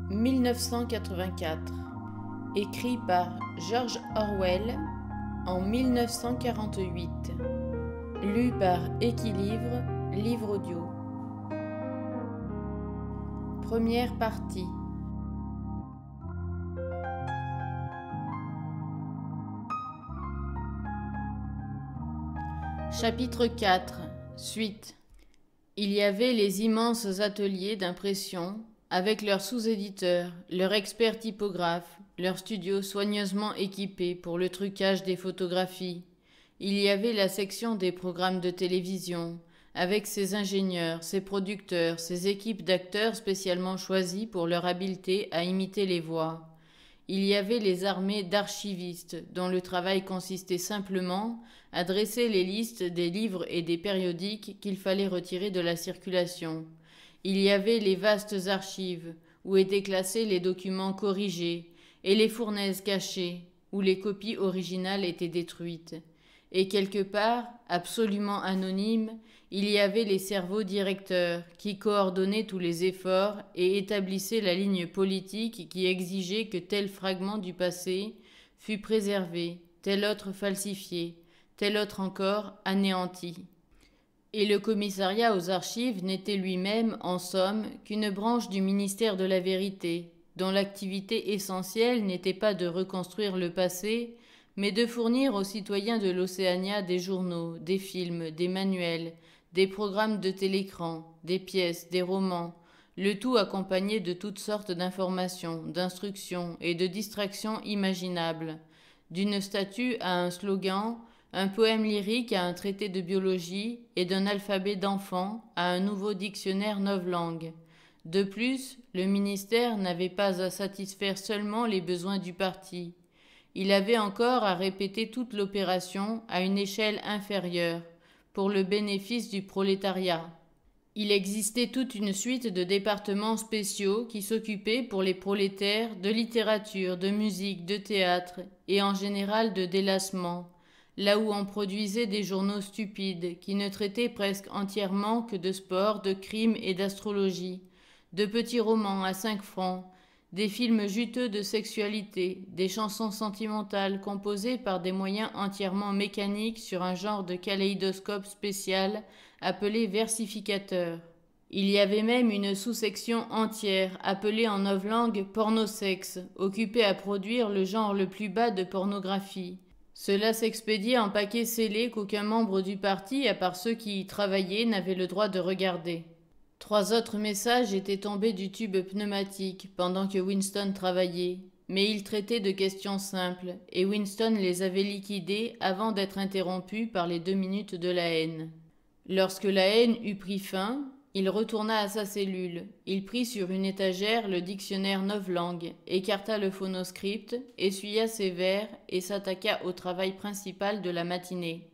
1984, écrit par George Orwell en 1948, lu par Équilivre, livre audio. Première partie. Chapitre 4. Suite. Il y avait les immenses ateliers d'impression, avec leurs sous-éditeurs, leurs experts typographes, leurs studios soigneusement équipés pour le trucage des photographies. Il y avait la section des programmes de télévision, avec ses ingénieurs, ses producteurs, ses équipes d'acteurs spécialement choisis pour leur habileté à imiter les voix. Il y avait les armées d'archivistes, dont le travail consistait simplement à dresser les listes des livres et des périodiques qu'il fallait retirer de la circulation. Il y avait les vastes archives, où étaient classés les documents corrigés, et les fournaises cachées, où les copies originales étaient détruites. Et quelque part, absolument anonyme, il y avait les cerveaux directeurs, qui coordonnaient tous les efforts et établissaient la ligne politique qui exigeait que tel fragment du passé fût préservé, tel autre falsifié, tel autre encore anéanti. Et le commissariat aux archives n'était lui-même, en somme, qu'une branche du ministère de la Vérité, dont l'activité essentielle n'était pas de reconstruire le passé, mais de fournir aux citoyens de l'Océania des journaux, des films, des manuels, des programmes de télécran, des pièces, des romans, le tout accompagné de toutes sortes d'informations, d'instructions et de distractions imaginables, d'une statue à un slogan, un poème lyrique à un traité de biologie et d'un alphabet d'enfant à un nouveau dictionnaire novlangue. De plus, le ministère n'avait pas à satisfaire seulement les besoins du parti. Il avait encore à répéter toute l'opération à une échelle inférieure, pour le bénéfice du prolétariat. Il existait toute une suite de départements spéciaux qui s'occupaient pour les prolétaires de littérature, de musique, de théâtre et en général de délassement, là où on produisait des journaux stupides qui ne traitaient presque entièrement que de sport, de crime et d'astrologie, de petits romans à 5 francs, des films juteux de sexualité, des chansons sentimentales composées par des moyens entièrement mécaniques sur un genre de kaléidoscope spécial appelé versificateur. Il y avait même une sous-section entière, appelée en novlangue pornosexe, occupée à produire le genre le plus bas de pornographie. Cela s'expédiait en paquets scellés qu'aucun membre du parti, à part ceux qui y travaillaient, n'avait le droit de regarder. 3 autres messages étaient tombés du tube pneumatique pendant que Winston travaillait, mais ils traitaient de questions simples, et Winston les avait liquidés avant d'être interrompu par les 2 minutes de la haine. Lorsque la haine eut pris fin, il retourna à sa cellule. Il prit sur une étagère le dictionnaire novlangue, écarta le phonoscript, essuya ses verres et s'attaqua au travail principal de la matinée.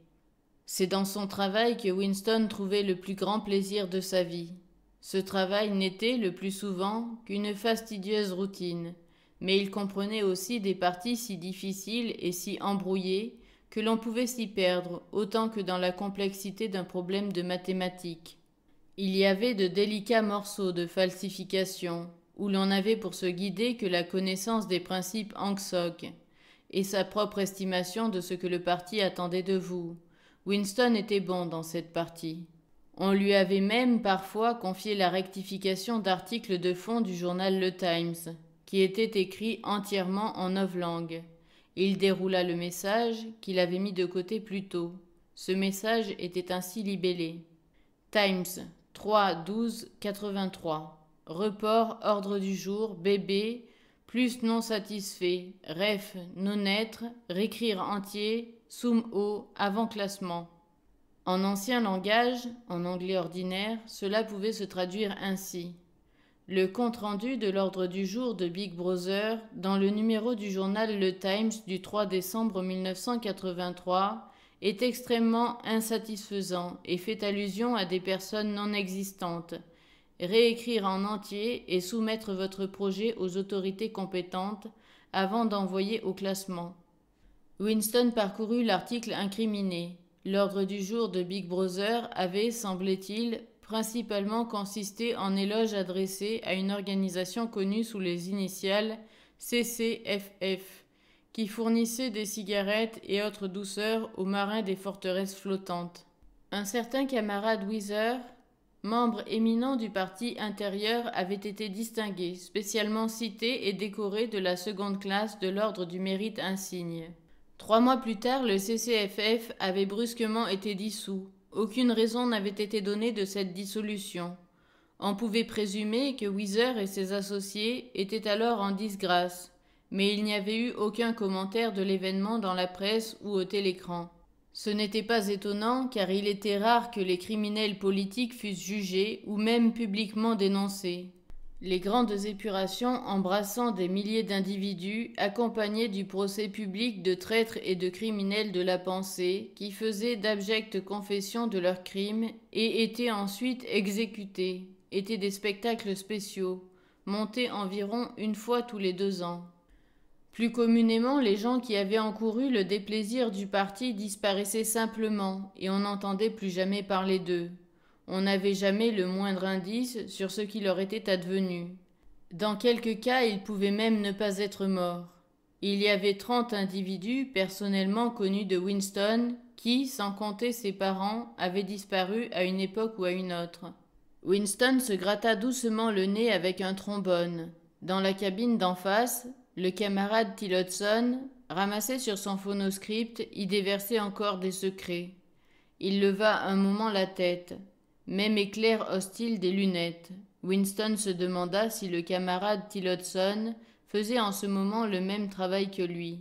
C'est dans son travail que Winston trouvait le plus grand plaisir de sa vie. Ce travail n'était, le plus souvent, qu'une fastidieuse routine, mais il comprenait aussi des parties si difficiles et si embrouillées que l'on pouvait s'y perdre autant que dans la complexité d'un problème de mathématiques. Il y avait de délicats morceaux de falsification, où l'on n'avait pour se guider que la connaissance des principes Angsoc et sa propre estimation de ce que le parti attendait de vous. Winston était bon dans cette partie. On lui avait même parfois confié la rectification d'articles de fond du journal Le Times, qui était écrit entièrement en novlangue. Il déroula le message qu'il avait mis de côté plus tôt. Ce message était ainsi libellé. Times, 3-12-83. Report, ordre du jour, bébé, plus non satisfait, ref, non être, réécrire entier, sum o, avant classement. En ancien langage, en anglais ordinaire, cela pouvait se traduire ainsi. Le compte-rendu de l'ordre du jour de Big Brother dans le numéro du journal Le Times du 3 décembre 1983 est extrêmement insatisfaisant et fait allusion à des personnes non existantes. Réécrire en entier et soumettre votre projet aux autorités compétentes avant d'envoyer au classement. Winston parcourut l'article incriminé. L'ordre du jour de Big Brother avait, semblait-il, principalement consisté en éloges adressés à une organisation connue sous les initiales CCFF, qui fournissait des cigarettes et autres douceurs aux marins des forteresses flottantes. Un certain camarade Weezer, membre éminent du parti intérieur, avait été distingué, spécialement cité et décoré de la seconde classe de l'ordre du mérite insigne. 3 mois plus tard, le CCFF avait brusquement été dissous. Aucune raison n'avait été donnée de cette dissolution. On pouvait présumer que Weezer et ses associés étaient alors en disgrâce, mais il n'y avait eu aucun commentaire de l'événement dans la presse ou au télécran. Ce n'était pas étonnant, car il était rare que les criminels politiques fussent jugés ou même publiquement dénoncés. Les grandes épurations embrassant des milliers d'individus accompagnaient du procès public de traîtres et de criminels de la pensée qui faisaient d'abjectes confessions de leurs crimes et étaient ensuite exécutés, étaient des spectacles spéciaux, montés environ une fois tous les 2 ans. Plus communément, les gens qui avaient encouru le déplaisir du parti disparaissaient simplement et on n'entendait plus jamais parler d'eux. On n'avait jamais le moindre indice sur ce qui leur était advenu. Dans quelques cas, ils pouvaient même ne pas être morts. Il y avait 30 individus personnellement connus de Winston qui, sans compter ses parents, avaient disparu à une époque ou à une autre. Winston se gratta doucement le nez avec un trombone. Dans la cabine d'en face, le camarade Tillotson, ramassé sur son phonoscript, y déversait encore des secrets. Il leva un moment la tête. Même éclair hostile des lunettes. Winston se demanda si le camarade Tillotson faisait en ce moment le même travail que lui.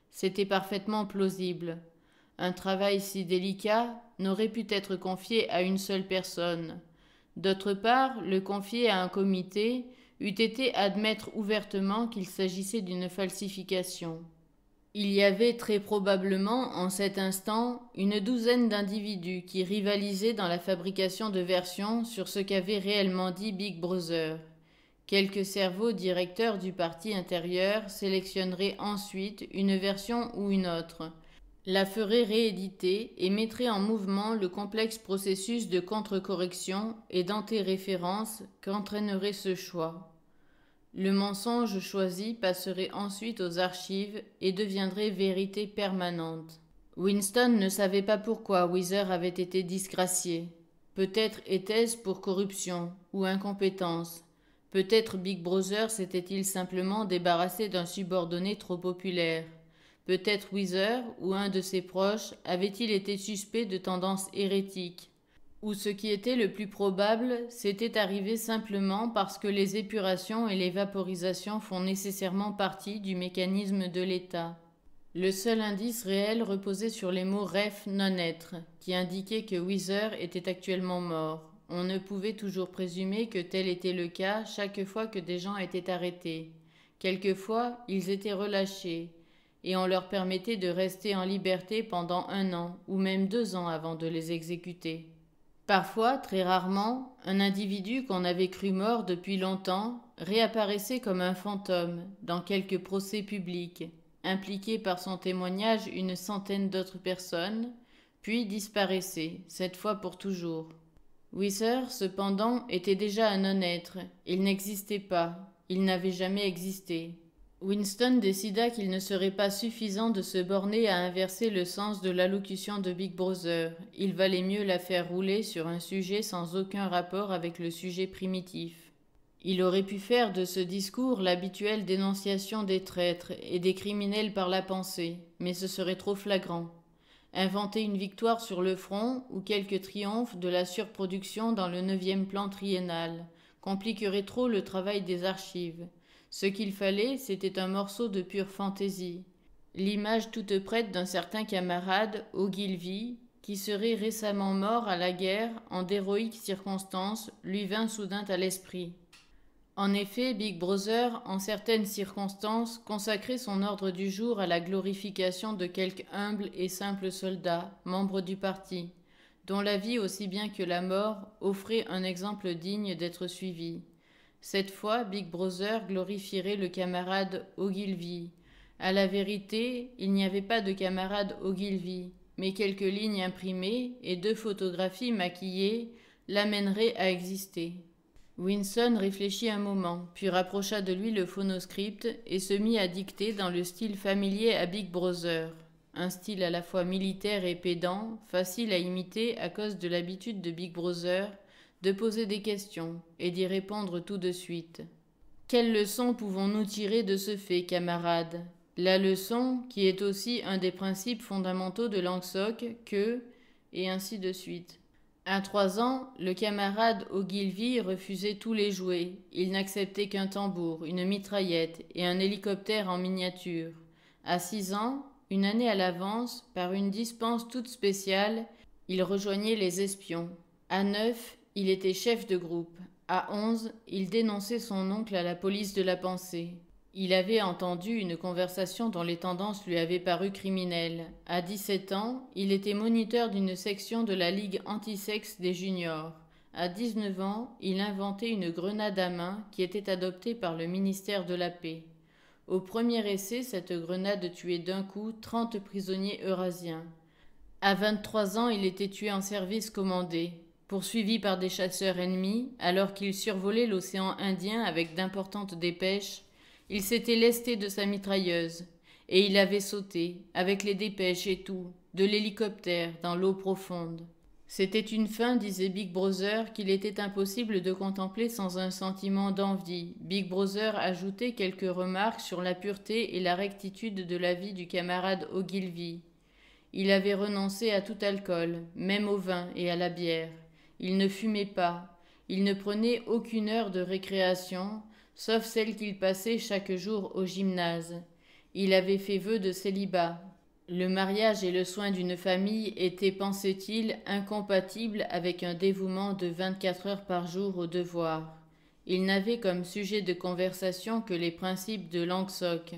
C'était parfaitement plausible. Un travail si délicat n'aurait pu être confié à une seule personne. D'autre part, le confier à un comité eût été admettre ouvertement qu'il s'agissait d'une falsification. Il y avait très probablement, en cet instant, une douzaine d'individus qui rivalisaient dans la fabrication de versions sur ce qu'avait réellement dit Big Brother. Quelques cerveaux directeurs du parti intérieur sélectionneraient ensuite une version ou une autre, la feraient rééditer et mettraient en mouvement le complexe processus de contre-correction et d'antéréférence qu'entraînerait ce choix. Le mensonge choisi passerait ensuite aux archives et deviendrait vérité permanente. Winston ne savait pas pourquoi Weezer avait été disgracié. Peut-être était-ce pour corruption ou incompétence. Peut-être Big Brother s'était-il simplement débarrassé d'un subordonné trop populaire. Peut-être Weezer ou un de ses proches avait-il été suspect de tendances hérétiques. Ou ce qui était le plus probable, c'était arrivé simplement parce que les épurations et les vaporisations font nécessairement partie du mécanisme de l'État. Le seul indice réel reposait sur les mots ref non être, qui indiquaient que Weezer était actuellement mort. On ne pouvait toujours présumer que tel était le cas chaque fois que des gens étaient arrêtés. Quelquefois, ils étaient relâchés, et on leur permettait de rester en liberté pendant 1 an, ou même 2 ans avant de les exécuter. Parfois, très rarement, un individu qu'on avait cru mort depuis longtemps réapparaissait comme un fantôme dans quelque procès public, impliqué par son témoignage une centaine d'autres personnes, puis disparaissait, cette fois pour toujours. Weezer, cependant, était déjà un non-être. Il n'existait pas. Il n'avait jamais existé. Winston décida qu'il ne serait pas suffisant de se borner à inverser le sens de l'allocution de Big Brother. Il valait mieux la faire rouler sur un sujet sans aucun rapport avec le sujet primitif. Il aurait pu faire de ce discours l'habituelle dénonciation des traîtres et des criminels par la pensée, mais ce serait trop flagrant. Inventer une victoire sur le front ou quelque triomphe de la surproduction dans le 9e plan triennal compliquerait trop le travail des archives. Ce qu'il fallait, c'était un morceau de pure fantaisie. L'image toute prête d'un certain camarade, Ogilvy, qui serait récemment mort à la guerre en d'héroïques circonstances, lui vint soudain à l'esprit. En effet, Big Brother, en certaines circonstances, consacrait son ordre du jour à la glorification de quelque humble et simple soldat, membre du parti, dont la vie aussi bien que la mort offrait un exemple digne d'être suivi. Cette fois, Big Brother glorifierait le camarade Ogilvy. À la vérité, il n'y avait pas de camarade Ogilvy, mais quelques lignes imprimées et 2 photographies maquillées, l'amènerait à exister. Winston réfléchit un moment, puis rapprocha de lui le phonoscript et se mit à dicter dans le style familier à Big Brother, un style à la fois militaire et pédant, facile à imiter à cause de l'habitude de Big Brother de poser des questions et d'y répondre tout de suite. Quelle leçon pouvons-nous tirer de ce fait, camarades? La leçon, qui est aussi un des principes fondamentaux de Langsoc, que, et ainsi de suite. À 3 ans, le camarade Ogilvy refusait tous les jouets. Il n'acceptait qu'un tambour, une mitraillette et un hélicoptère en miniature. À 6 ans, une année à l'avance, par une dispense toute spéciale, il rejoignait les espions. À 9, il était chef de groupe. À 11, il dénonçait son oncle à la police de la pensée. Il avait entendu une conversation dont les tendances lui avaient paru criminelles. À 17 ans, il était moniteur d'une section de la Ligue anti-sexe des juniors. À 19 ans, il inventait une grenade à main qui était adoptée par le ministère de la Paix. Au premier essai, cette grenade tuait d'un coup 30 prisonniers eurasiens. À 23 ans, il était tué en service commandé, poursuivi par des chasseurs ennemis, alors qu'il survolait l'océan Indien avec d'importantes dépêches. Il s'était lesté de sa mitrailleuse, et il avait sauté, avec les dépêches et tout, de l'hélicoptère dans l'eau profonde. C'était une fin, disait Big Brother, qu'il était impossible de contempler sans un sentiment d'envie. Big Brother ajoutait quelques remarques sur la pureté et la rectitude de la vie du camarade Ogilvy. Il avait renoncé à tout alcool, même au vin et à la bière. Il ne fumait pas. Il ne prenait aucune heure de récréation, sauf celle qu'il passait chaque jour au gymnase. Il avait fait vœu de célibat. Le mariage et le soin d'une famille étaient, pensait-il, incompatibles avec un dévouement de 24 heures par jour au devoir. Il n'avait comme sujet de conversation que les principes de Langsoc.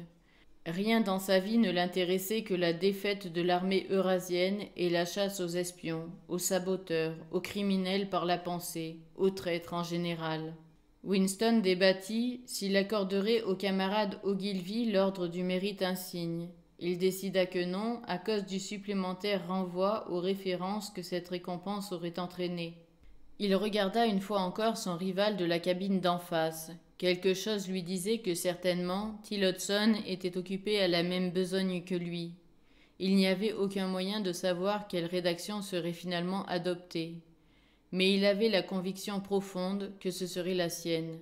Rien dans sa vie ne l'intéressait que la défaite de l'armée eurasienne et la chasse aux espions, aux saboteurs, aux criminels par la pensée, aux traîtres en général. Winston débattit s'il accorderait au camarade Ogilvy l'ordre du mérite insigne. Il décida que non, à cause du supplémentaire renvoi aux références que cette récompense aurait entraîné. Il regarda une fois encore son rival de la cabine d'en face. Quelque chose lui disait que certainement Tillotson était occupé à la même besogne que lui. Il n'y avait aucun moyen de savoir quelle rédaction serait finalement adoptée. Mais il avait la conviction profonde que ce serait la sienne.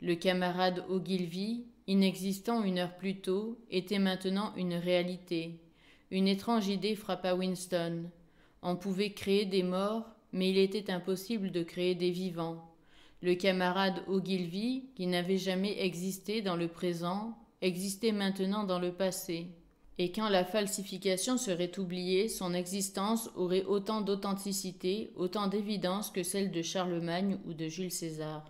Le camarade Ogilvy, inexistant 1 heure plus tôt, était maintenant une réalité. Une étrange idée frappa Winston. On pouvait créer des morts, mais il était impossible de créer des vivants. Le camarade Ogilvy, qui n'avait jamais existé dans le présent, existait maintenant dans le passé. Et quand la falsification serait oubliée, son existence aurait autant d'authenticité, autant d'évidence que celle de Charlemagne ou de Jules César.